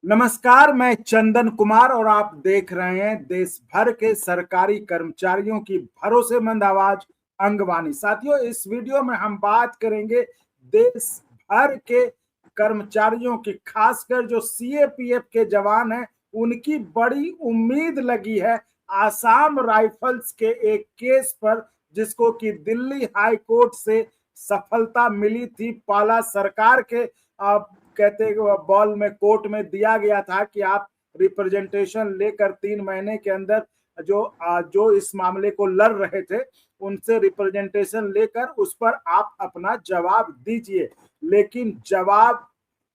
नमस्कार, मैं चंदन कुमार और आप देख रहे हैं देश भर के सरकारी कर्मचारियों की भरोसेमंद आवाज अंगवानी। साथियों, इस वीडियो में हम बात करेंगे देश भर के कर्मचारियों की, खासकर जो सीएपीएफ के जवान हैं, उनकी बड़ी उम्मीद लगी है आसाम राइफल्स के एक केस पर, जिसको कि दिल्ली हाई कोर्ट से सफलता मिली थी। पाला सरकार के कहते बॉल में कोर्ट में दिया गया था कि आप रिप्रेजेंटेशन लेकर 3 महीने के अंदर जो इस मामले को लड़ रहे थे उनसे रिप्रेजेंटेशन लेकर उस पर आप अपना जवाब दीजिए। लेकिन जवाब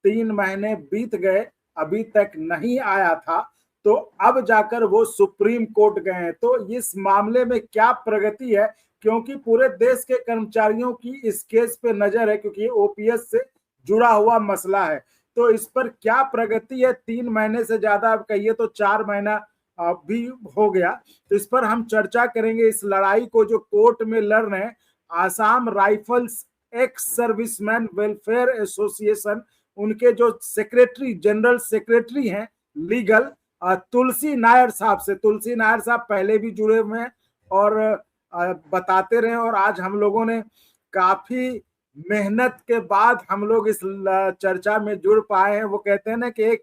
3 महीने बीत गए, अभी तक नहीं आया था, तो अब जाकर वो सुप्रीम कोर्ट गए हैं। तो इस मामले में क्या प्रगति है, क्योंकि पूरे देश के कर्मचारियों की इस केस पे नजर है, क्योंकि ओपीएस से जुड़ा हुआ मसला है। तो इस पर क्या प्रगति है, 3 महीने से ज्यादा, अब कहिए तो 4 महीना भी हो गया। तो इस पर हम चर्चा करेंगे। इस लड़ाई को जो कोर्ट में लड़ रहे हैं Assam rifles ex serviceman welfare association, उनके जो सेक्रेटरी, जनरल सेक्रेटरी हैं लीगल, तुलसी नायर साहब से। तुलसी नायर साहब पहले भी जुड़े हुए हैं और बताते रहे, और आज हम लोगों ने काफी मेहनत के बाद हम लोग इस चर्चा में जुड़ पाए हैं। वो कहते हैं ना कि एक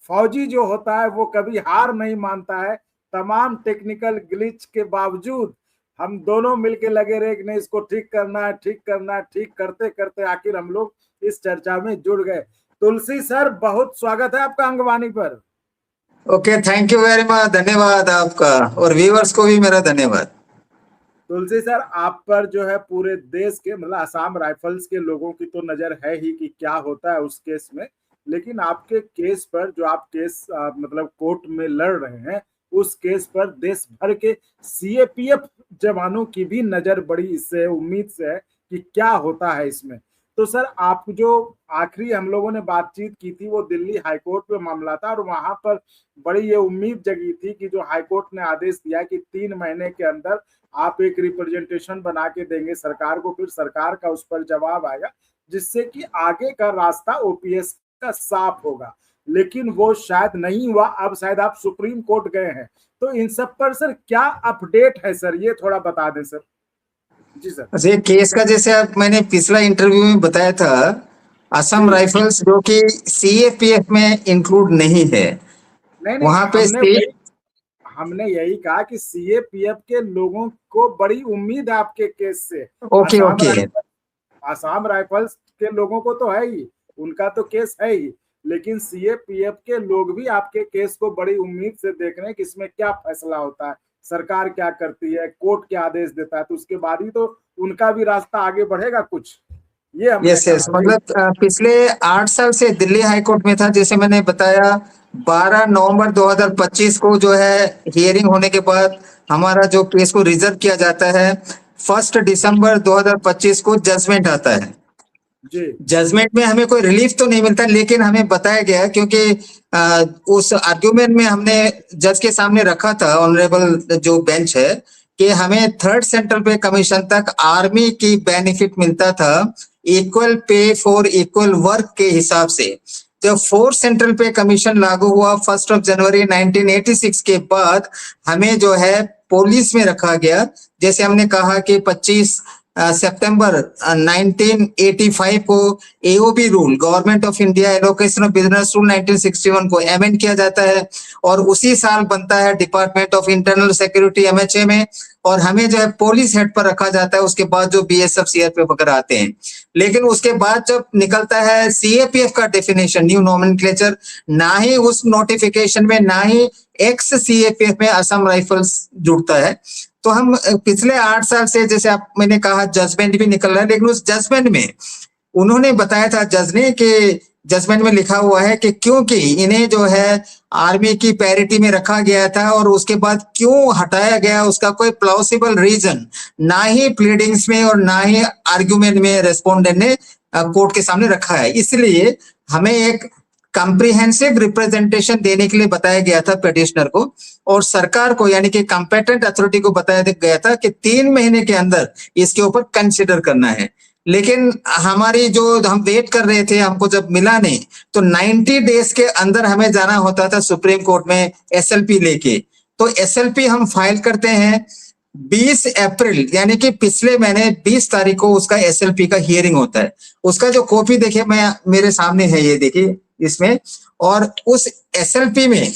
फौजी जो होता है वो कभी हार नहीं मानता है। तमाम टेक्निकल ग्लिच के बावजूद हम दोनों मिलके लगे रहे कि नहीं, इसको ठीक करना है, ठीक करना है। ठीक करते करते आखिर हम लोग इस चर्चा में जुड़ गए। तुलसी सर, बहुत स्वागत है आपका अंगवानी पर। Okay, thank you very much, धन्यवाद आपका, और व्यूअर्स को भी मेरा धन्यवाद। तुलसी सर, आप पर जो है पूरे देश के, मतलब आसाम राइफल्स के लोगों की तो नजर है ही कि क्या होता है उस केस में, लेकिन आपके केस पर जो आप केस मतलब कोर्ट में लड़ रहे हैं, उस केस पर देश भर के सीएपीएफ जवानों की भी नजर बड़ी इससे उम्मीद से है कि क्या होता है इसमें। तो सर, आप जो आखिरी हम लोगों ने बातचीत की थी वो दिल्ली हाईकोर्ट में मामला था, और वहां पर बड़ी ये उम्मीद जगी थी कि जो हाईकोर्ट ने आदेश दिया कि 3 महीने के अंदर आप एक रिप्रेजेंटेशन बना के देंगे सरकार को, फिर सरकार का उस पर जवाब आएगा, जिससे कि आगे का रास्ता ओपीएस का साफ होगा। लेकिन वो शायद नहीं हुआ। अब शायद आप सुप्रीम कोर्ट गए हैं, तो इन सब पर सर क्या अपडेट है सर, ये थोड़ा बता दें सर। जी सर। अच्छा, केस का जैसे आप मैंने पिछला इंटरव्यू में बताया था, असम राइफल्स जो कि सीएपीएफ में इंक्लूड नहीं है, नहीं नहीं, वहां पे हमने यही कहा कि सीएपीएफ के लोगों को बड़ी उम्मीद है आपके केस से। ओके ओके, आसाम राइफल्स के लोगों को तो है ही, उनका तो केस है ही, लेकिन सीएपीएफ के लोग भी आपके केस को बड़ी उम्मीद से देख रहे हैं कि इसमें क्या फैसला होता है, सरकार क्या करती है, कोर्ट क्या आदेश देता है, तो उसके बाद ही तो उनका भी रास्ता आगे बढ़ेगा कुछ। ये हमने यस, मतलब पिछले 8 साल से दिल्ली हाईकोर्ट में था। जैसे मैंने बताया, 12 नवंबर 2025 को जो है हियरिंग होने के बाद हमारा जो केस को रिजर्व किया जाता है, 1 दिसंबर 2025 को जजमेंट आता है। जजमेंट में हमें कोई रिलीफ तो नहीं मिलता, लेकिन हमें बताया गया, क्योंकि उस आर्ग्यूमेंट में हमने जज के सामने रखा था, ऑनरेबल जो बेंच है, कि हमें 3rd सेंट्रल पे कमीशन तक आर्मी की बेनिफिट मिलता था equal pay for equal work के हिसाब से। जब 4th सेंट्रल पे कमीशन लागू हुआ 1 जनवरी 1986 के बाद, हमें जो है पुलिस में रखा गया। जैसे हमने कहा कि 25 सितंबर 1985 को AOB rule, government of India allocation of business rule 1961 को अमेंड किया जाता है, और उसी साल बनता है department of internal security MHA में, और हमें जो है पुलिस हेड पर रखा जाता है। उसके बाद जो बीएसएफ सीआरपीएफ वगैरह आते हैं, लेकिन उसके बाद जब निकलता है सीएपीएफ का डेफिनेशन, न्यू नोमेनक्लेचर, ना ही उस नोटिफिकेशन में ना ही एक्स सीएपीएफ में असम राइफल्स जुड़ता है। तो हम पिछले 8 साल से, जैसे आप मैंने कहा, जजमेंट भी निकल रहा है, लेकिन उस जजमेंट में उन्होंने बताया था, जज ने, कि जजमेंट में लिखा हुआ है कि क्योंकि इन्हें जो है आर्मी की पैरिटी में रखा गया था, और उसके बाद क्यों हटाया गया, उसका कोई प्लॉसिबल रीजन ना ही प्लीडिंग्स में और ना ही आर्ग्यूमेंट में रेस्पोंडेंट ने कोर्ट के सामने रखा है। इसलिए हमें एक कॉम्प्रिहेंसिव रिप्रेजेंटेशन देने के लिए बताया गया था पिटिशनर को, और सरकार को, यानी कि कॉम्पिटेंट अथॉरिटी को बताया गया था कि 3 महीने के अंदर इसके ऊपर कंसिडर करना है। लेकिन हमारी जो हम वेट कर रहे थे, हमको जब मिला नहीं, तो 90 डेज के अंदर हमें जाना होता था सुप्रीम कोर्ट में एसएलपी लेके। तो एसएलपी हम फाइल करते हैं 20 अप्रैल, यानी कि पिछले महीने 20 तारीख को उसका एसएलपी का हियरिंग होता है। उसका जो कॉपी देखिए, मैं मेरे सामने है, ये देखिए इसमें। और उस एसएलपी में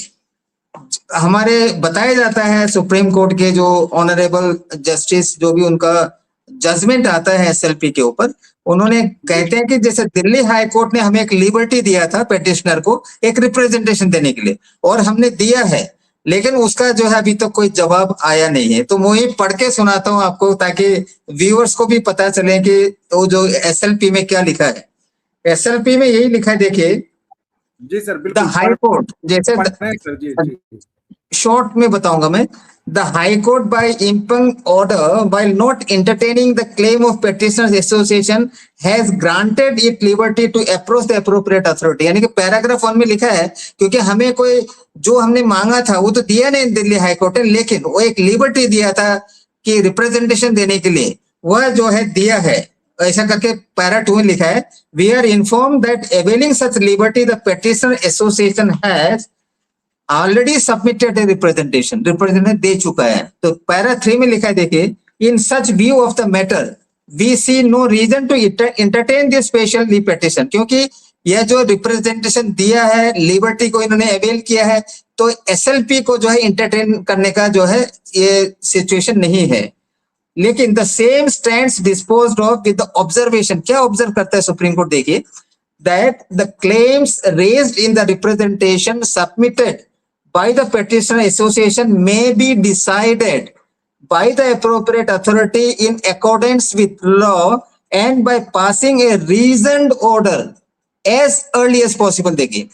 हमारे बताया जाता है सुप्रीम कोर्ट के जो ऑनरेबल जस्टिस, जो भी उनका जजमेंट आता है एसएलपी के ऊपर, उन्होंने कहते हैं कि जैसे दिल्ली हाई कोर्ट ने हमें एक लिबर्टी दिया था पेटिशनर को एक रिप्रेजेंटेशन देने के लिए, और हमने दिया है, लेकिन उसका जो है अभी तक कोई जवाब आया नहीं है। तो मैं पढ़ के सुनाता हूं आपको, ताकि व्यूअर्स को भी पता चले कि वो जो एसएलपी में क्या लिखा है। एसएलपी में यही लिखा है, देखिए। जी सर, द बिल्कुल। हाई कोर्ट, जैसे सर जी शॉर्ट में बताऊंगा मैं। The high court by impugned order by not entertaining the claim of petitioners association has granted it liberty to approach the appropriate authority. यानी कि पैराग्राफ 1 में लिखा है, क्योंकि हमें कोई जो हमने मांगा था वो तो दिया नहीं दिल्ली हाई कोर्ट ने, लेकिन वो एक लिबर्टी दिया था कि रिप्रेजेंटेशन देने के लिए, वह जो है दिया है। ऐसा करके पैरा 2 में लिखा है, we are inform that availing such liberty the petitioner association has already submitted representation दे चुका है। तो पैरा 3 में लिखा है, देखिए, in such view of the matter we see no reason to entertain this special petition. क्योंकि यह जो रिप्रेजेंटेशन दिया है, लिबर्टी को इन्होंने अवेल किया है, तो एसएलपी को जो है इंटरटेन करने का जो है ये सिचुएशन नहीं है। लेकिन the same stands disposed of with the observation. क्या ऑब्जर्व करता है सुप्रीम कोर्ट, देखिए, that the claims raised in the representation submitted by the petitioner association may be decided by the appropriate authority in accordance with law and by passing a reasoned order as early as possible। देखिए,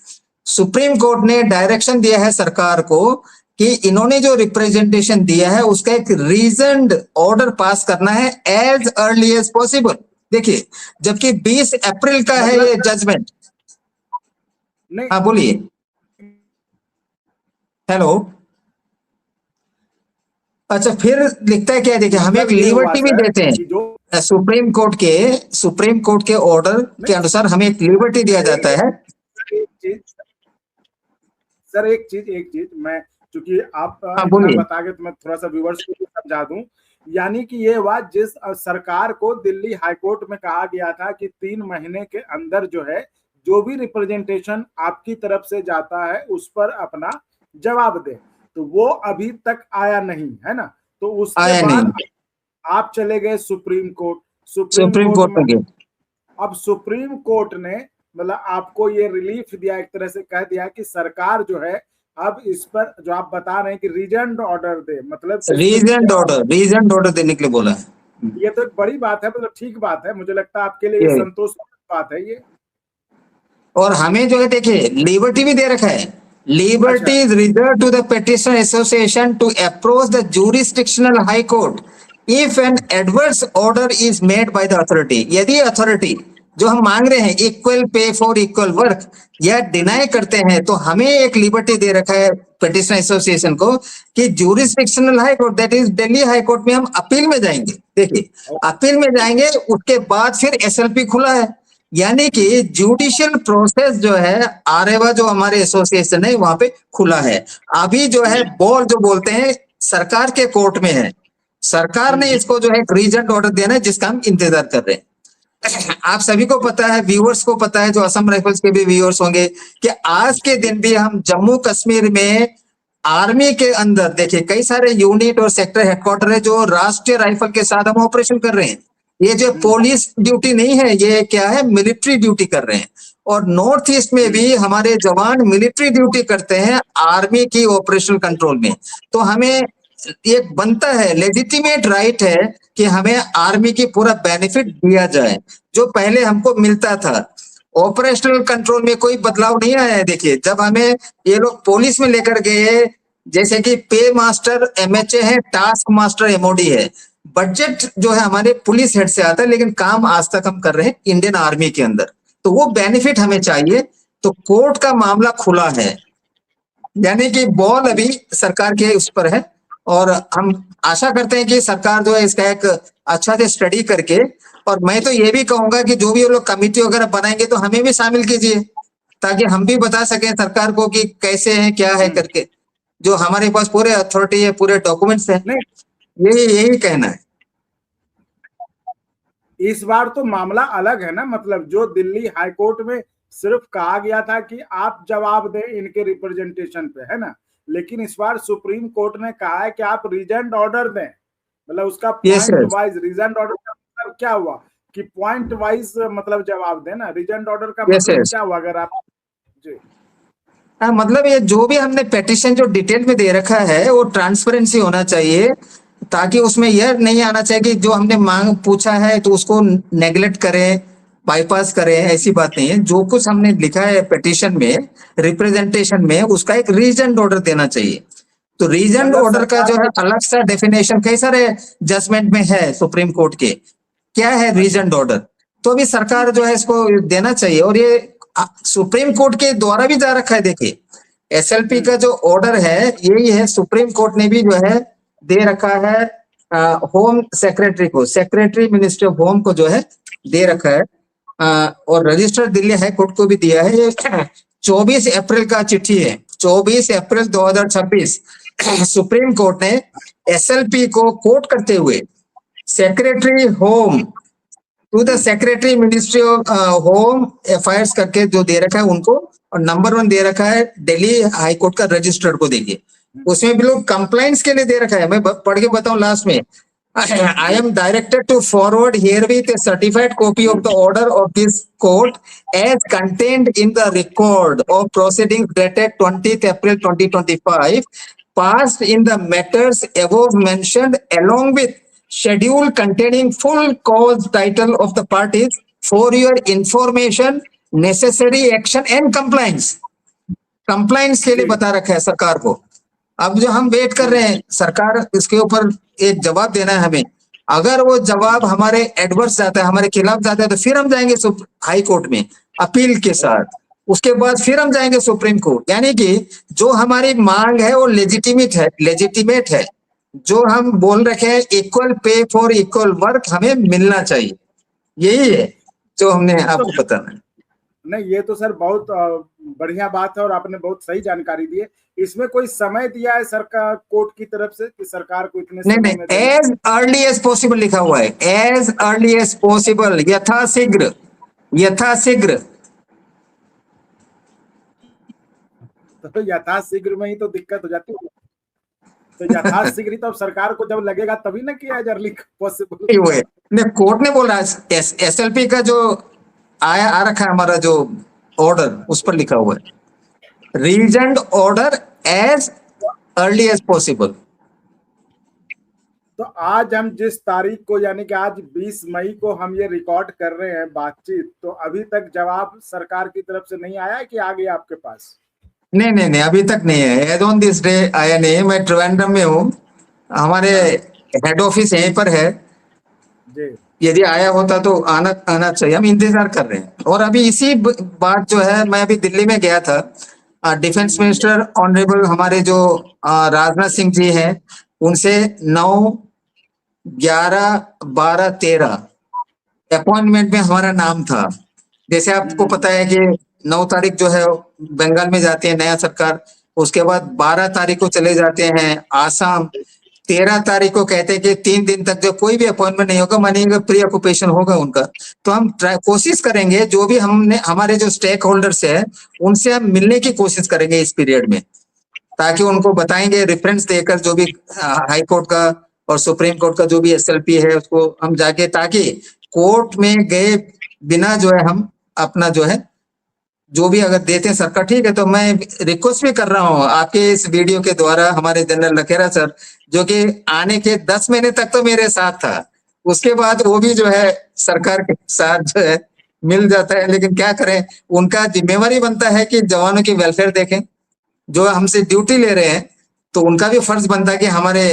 supreme court ने direction दिया है सरकार को कि इन्होंने जो representation दिया है उसका एक रीजनड ऑर्डर पास करना है एज अर्ली एज पॉसिबल। देखिए, जबकि 20 अप्रैल का है ये जजमेंट। हाँ बोलिए। हेलो, अच्छा, फिर लिखता है क्या, देखिए, हमें एक लिबर्टी भी देते हैं। सुप्रीम कोर्ट के ऑर्डर के अनुसार हमें एक लिबर्टी दिया जाता है। सर एक चीज मैं, चूंकि आप बता के तो मैं थोड़ा सा व्यूअर्स को समझा दूं। यानी कि ये बात, जिस सरकार को दिल्ली हाईकोर्ट में कहा गया था कि 3 महीने के अंदर जो है जो भी रिप्रेजेंटेशन आपकी तरफ से जाता है उस पर अपना जवाब दे, तो वो अभी तक आया नहीं है ना। तो उसके बाद आप चले गए सुप्रीम कोर्ट में। अब सुप्रीम कोर्ट ने मतलब आपको ये रिलीफ दिया, एक तरह से कह दिया कि सरकार जो है अब इस पर जो आप बता रहे हैं कि रीजनड ऑर्डर दे, मतलब रीजनड ऑर्डर देने के लिए बोला है। ये तो एक बड़ी बात है, मतलब ठीक बात है, मुझे लगता है आपके लिए ये संतोषजनक बात है ये। और हमें जो है, देखिए, लिबर्टी भी दे रखा है। Liberty is reserved to the petitioner association to approach the jurisdictional high court if an adverse order is made by the authority। यदि अथॉरिटी जो हम मांग रहे हैं equal pay for equal work या डिनाई करते हैं, तो हमें एक लिबर्टी दे रखा है पेटिशनर एसोसिएशन को कि jurisdictional high court, that is Delhi high court में हम अपील में जाएंगे। देखिए, अपील में जाएंगे, उसके बाद फिर एसएलपी खुला है। यानी कि जुडिशियल प्रोसेस जो है आरेवा जो हमारे एसोसिएशन है वहां पे खुला है। अभी जो है बॉल जो बोलते हैं सरकार के कोर्ट में है। सरकार ने इसको जो है रीजनड ऑर्डर देना है, जिसका हम इंतजार कर रहे हैं। आप सभी को पता है, व्यूअर्स को पता है, जो असम राइफल्स के भी व्यूअर्स होंगे, कि आज के दिन भी हम जम्मू कश्मीर में आर्मी के अंदर देखिए कई सारे यूनिट और सेक्टर हेडक्वार्टर है जो राष्ट्रीय राइफल के साथ हम ऑपरेशन कर रहे हैं। ये जो पुलिस ड्यूटी नहीं है, ये क्या है, मिलिट्री ड्यूटी कर रहे हैं। और नॉर्थ ईस्ट में भी हमारे जवान मिलिट्री ड्यूटी करते हैं आर्मी की ऑपरेशनल कंट्रोल में। तो हमें एक बनता है, लेजिटिमेट राइट है कि हमें आर्मी की पूरा बेनिफिट दिया जाए जो पहले हमको मिलता था। ऑपरेशनल कंट्रोल में कोई बदलाव नहीं आया है। देखिए, जब हमें ये लोग पुलिस में लेकर गए, जैसे कि पे मास्टर एमएचए है, टास्क मास्टर एमओडी है, बजट जो है हमारे पुलिस हेड से आता है, लेकिन काम आज तक हम कर रहे हैं इंडियन आर्मी के अंदर। तो वो बेनिफिट हमें चाहिए। तो कोर्ट का मामला खुला है, यानी कि बॉल अभी सरकार के उस पर है। और हम आशा करते हैं कि सरकार जो है इसका एक अच्छा से स्टडी करके, और मैं तो ये भी कहूंगा कि जो भी वो लोग कमेटी वगैरह बनाएंगे तो हमें भी शामिल कीजिए, ताकि हम भी बता सकें सरकार को कि कैसे है क्या है करके। जो हमारे पास पूरे अथॉरिटी है, पूरे डॉक्यूमेंट्स है, नहीं यही यही कहना है। इस बार तो मामला अलग है ना, मतलब जो दिल्ली हाईकोर्ट में सिर्फ कहा गया था कि आप जवाब दें इनके रिप्रेजेंटेशन पे, है ना, लेकिन इस बार सुप्रीम कोर्ट ने कहा है कि आप रीजेंट ऑर्डर दें, मतलब उसका Yes, point yes. Wise reasoned order का मतलब क्या हुआ कि पॉइंट वाइज मतलब जवाब देना, रीजेंट ऑर्डर का Yes, मतलब yes. क्या हुआ अगर आप जी हाँ, मतलब ये जो भी हमने पेटिशन जो डिटेल में दे रखा है वो ट्रांसपेरेंसी होना चाहिए, ताकि उसमें यह नहीं आना चाहिए कि जो हमने मांग पूछा है तो उसको नेग्लेक्ट करें, बाईपास करें। ऐसी बात नहीं है, जो कुछ हमने लिखा है पेटिशन में, रिप्रेजेंटेशन में, उसका एक रीजन ऑर्डर देना चाहिए। तो रीजन मतलब ऑर्डर का सरकार जो है अलग सा डेफिनेशन कई सारे जजमेंट में है सुप्रीम कोर्ट के, क्या है रीजन ऑर्डर। तो अभी सरकार जो है इसको देना चाहिए, और ये सुप्रीम कोर्ट के द्वारा भी जा रखा है। देखिए एसएलपी का जो ऑर्डर है यही है, सुप्रीम कोर्ट ने भी जो है दे रखा है होम सेक्रेटरी को, सेक्रेटरी मिनिस्ट्री ऑफ होम को जो है दे रखा है, और रजिस्टर दिल्ली हाई कोर्ट को भी दिया है। ये 24 अप्रैल का चिट्ठी है, 24 अप्रैल 2026 सुप्रीम कोर्ट ने एसएलपी को कोट करते हुए secretary home to the secretary ministry of home affairs करके जो दे रखा है उनको, और नंबर 1 दे रखा है दिल्ली हाई कोर्ट का रजिस्टर्ड को। देखिए उसमें भी लोग कंप्लाइंस के लिए दे रखा है, मैं पढ़ के बताऊं लास्ट में, I am directed to forward herewith a certified copy of the order of this court as contained in the record of proceedings dated 20th April 2025, passed in the matters above mentioned, along with schedule containing full cause title of the parties for your information, necessary action and compliance. Compliance के लिए बता रखा है सरकार को। अब जो हम वेट कर रहे हैं, सरकार इसके ऊपर एक जवाब देना है हमें। अगर वो जवाब हमारे एडवर्स जाता है, हमारे खिलाफ जाता है, तो फिर हम जाएंगे हाई कोर्ट में अपील के साथ, उसके बाद फिर हम जाएंगे सुप्रीम कोर्ट। यानी कि जो हमारी मांग है वो लेजिटिमेट है। जो हम बोल रखे हैं equal pay for equal work हमें मिलना चाहिए, यही है जो हमने आपको बताना है। नहीं, ये तो सर बहुत बढ़िया बात है और आपने बहुत सही जानकारी दी है। इसमें कोई समय दिया है सरकार कोर्ट की तरफ से कि सरकार को इतने समय में एज अर्ली एज पॉसिबल लिखा हुआ है, एज अर्ली एज पॉसिबल, यथाशीघ्र, यथाशीघ्र। तो यथाशीघ्र में ही तो दिक्कत हो जाती है, तो यथाशीघ्र तो अब सरकार को जब लगेगा तभी ना किया अर्ली पॉसिबल। नहीं, कोर्ट ने बोला एसएलपी का जो आ रखा है हमारा जो ऑर्डर, उस पर लिखा हुआ है reason order as early as possible. तो आज हम जिस तारीख को, यानी कि आज 20 मई को हम ये रिकॉर्ड कर रहे हैं बातचीत, तो अभी तक जवाब सरकार की तरफ से नहीं आया है कि आ गया आपके पास? नहीं, अभी तक नहीं है। एज ऑन दिस डे आया नहीं है। मैं ट्रिवेंड्रम में हूँ, हमारे हेड ऑफिस यहीं पर है जी। यदि आया होता तो आना चाहिए, हम इंतजार कर रहे हैं। और अभी इसी बात जो है, मैं अभी दिल्ली में गया था, डिफेंस मिनिस्टर ऑनरेबल हमारे जो राजनाथ सिंह जी हैं, उनसे 9, 11, 12, 13 अपॉइंटमेंट में हमारा नाम था। जैसे आपको पता है कि 9 तारीख जो है बंगाल में जाती है नया सरकार, उसके बाद 12 तारीख को चले जाते हैं आसाम, 13 तारीख को कहते हैं कि 3 दिन तक जो कोई भी अपॉइंटमेंट नहीं होगा, मानिएगा प्री ऑक्यूपेशन होगा उनका। तो हम कोशिश करेंगे, जो भी हमने हमारे जो स्टेक होल्डर्स है उनसे हम मिलने की कोशिश करेंगे इस पीरियड में, ताकि उनको बताएंगे रेफरेंस देकर, जो भी हाई कोर्ट का और सुप्रीम कोर्ट का जो भी एसएलपी है उसको हम जाके, ताकि कोर्ट में गए बिना जो है हम अपना जो है जो भी अगर देते हैं सरकार, ठीक है। तो मैं रिक्वेस्ट भी कर रहा हूँ आपके इस वीडियो के द्वारा, हमारे जनरल लखेरा सर, जो कि आने के 10 महीने तक तो मेरे साथ था, उसके बाद वो भी जो है सरकार के साथ जो है मिल जाता है, लेकिन क्या करें, उनका जिम्मेवारी बनता है कि जवानों की वेलफेयर देखें, जो हमसे ड्यूटी ले रहे हैं, तो उनका भी फर्ज बनता है कि हमारे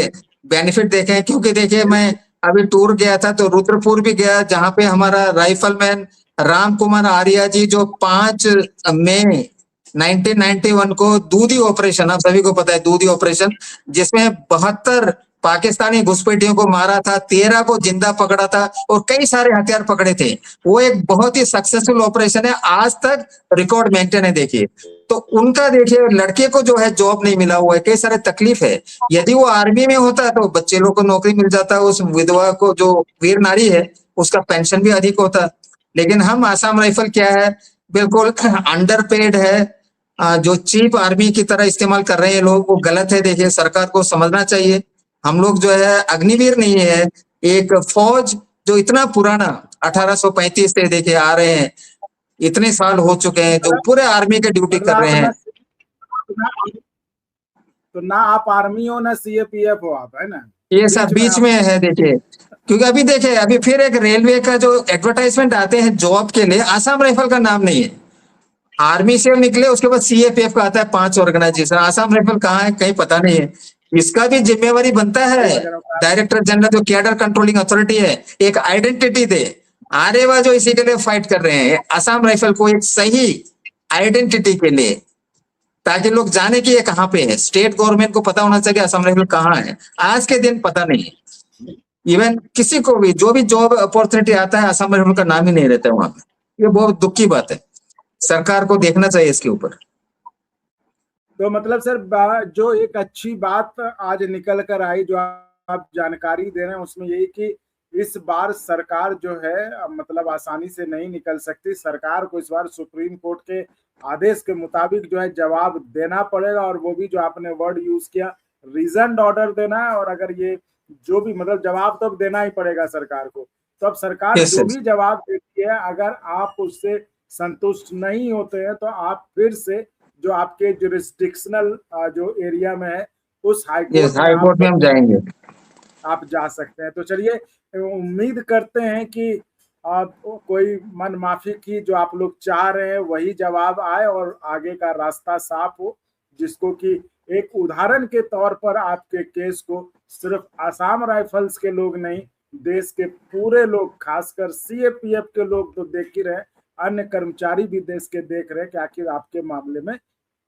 बेनिफिट देखें। क्योंकि देखिए, मैं अभी टूर गया था तो रुद्रपुर भी गया, जहाँ पे हमारा राइफलमैन राम कुमार आर्या जी, जो 5 मई 1991 को दूधी ऑपरेशन, आप सभी को पता है दूधी ऑपरेशन, जिसमें 72 पाकिस्तानी घुसपैठियों को मारा था, 13 को जिंदा पकड़ा था और कई सारे हथियार पकड़े थे। वो एक बहुत ही सक्सेसफुल ऑपरेशन है, आज तक रिकॉर्ड मेंटेन है। देखिए तो उनका, देखिए लड़के को जो है जॉब नहीं मिला हुआ है, कई सारे तकलीफ है। यदि वो आर्मी में होता तो बच्चे लोग को नौकरी मिल जाता, उस विधवा को जो वीर नारी है उसका पेंशन भी अधिक होता। लेकिन हम आसाम राइफल क्या है, बिल्कुल अंडरपेड है, जो चीप आर्मी की तरह इस्तेमाल कर रहे हैं लोग, वो गलत है। देखिए सरकार को समझना चाहिए, हम लोग जो है अग्निवीर नहीं है, एक फौज जो इतना पुराना 1835 से देखिए आ रहे हैं, इतने साल हो चुके हैं, जो पूरे आर्मी के ड्यूटी कर रहे हैं। तो ना आप आर्मी हो ना सीएपीएफ हो आप, है ना? ये सब बीच में है। देखिए क्योंकि अभी देखिए अभी फिर एक रेलवे का जो एडवर्टाइजमेंट आते हैं जॉब के लिए, आसाम राइफल का नाम नहीं है। आर्मी से निकले उसके बाद सीएपीएफ का आता है 5 ऑर्गेनाइजेशन, आसाम राइफल कहाँ है कहीं पता नहीं है। इसका भी जिम्मेवारी बनता है डायरेक्टर जनरल जो कैडर कंट्रोलिंग अथॉरिटी है, एक आइडेंटिटी दे। आरेवा जो इसी के लिए फाइट कर रहे हैं, आसाम राइफल को एक सही आइडेंटिटी के लिए, ताकि लोग जाने कि ये कहाँ पे है। स्टेट गवर्नमेंट को पता होना चाहिए आसाम राइफल कहाँ है, आज के दिन पता नहीं है। इवन किसी को भी जो भी जॉब अपॉर्चुनिटी आता है, आसाम राइफल का नाम ही नहीं रहता है वहां पे। ये बहुत दुख की बात है, सरकार को देखना चाहिए इसके ऊपर। तो मतलब सर जो एक अच्छी बात आज निकल कर आई, जो आप जानकारी दे रहे हैं, उसमें यही कि इस बार सरकार जो है मतलब आसानी से नहीं निकल सकती। सरकार को इस बार सुप्रीम कोर्ट के आदेश के मुताबिक जो है जवाब देना पड़ेगा, और वो भी जो आपने वर्ड यूज किया, रीजन ऑर्डर देना है। और अगर ये जो भी मतलब जवाब तो अब देना ही पड़ेगा सरकार को। तो अब सरकार जो भी जवाब देती है, अगर आप उससे संतुष्ट नहीं होते हैं तो आप फिर से जो आपके जुरिस्डिक्शनल जो एरिया में है उस हाई कोर्ट में हम जाएंगे, आप जा सकते हैं। तो चलिए उम्मीद करते हैं कि कोई मन माफी की जो आप लोग चाह रहे हैं वही जवाब आए और आगे का रास्ता साफ हो, जिसको कि एक उदाहरण के तौर पर आपके केस को सिर्फ आसाम राइफल्स के लोग नहीं, देश के पूरे लोग, खासकर सीएपीएफ के लोग तो देख ही रहे, अन्य कर्मचारी भी देश के देख रहे हैं कि आखिर आपके मामले में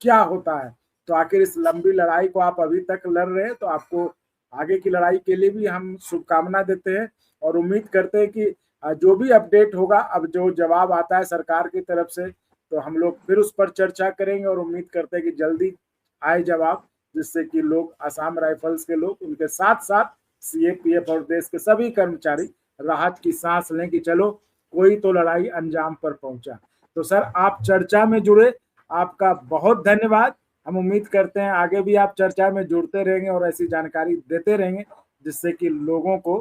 क्या होता है। तो आखिर इस लंबी लड़ाई को आप अभी तक लड़ रहे हैं, तो आपको आगे की लड़ाई के लिए भी हम शुभकामना देते हैं और उम्मीद करते हैं कि जो भी अपडेट होगा, अब जो जवाब आता है सरकार की तरफ से, तो हम लोग फिर उस पर चर्चा करेंगे और उम्मीद करते हैं कि जल्दी आए जवाब, जिससे कि लोग, आसाम राइफल्स के लोग, उनके साथ साथ सीएपीएफ और देश के सभी कर्मचारी राहत की सांस लें कि चलो कोई तो लड़ाई अंजाम पर पहुंचा। तो सर आप चर्चा में जुड़े, आपका बहुत धन्यवाद। हम उम्मीद करते हैं आगे भी आप चर्चा में जुड़ते रहेंगे और ऐसी जानकारी देते रहेंगे जिससे कि लोगों को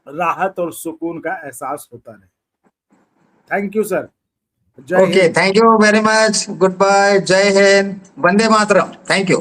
राहत और सुकून का एहसास होता रहे। Thank you sir. Okay, thank you very much, goodbye, जय हिंद, वंदे मातरम, थैंक यू।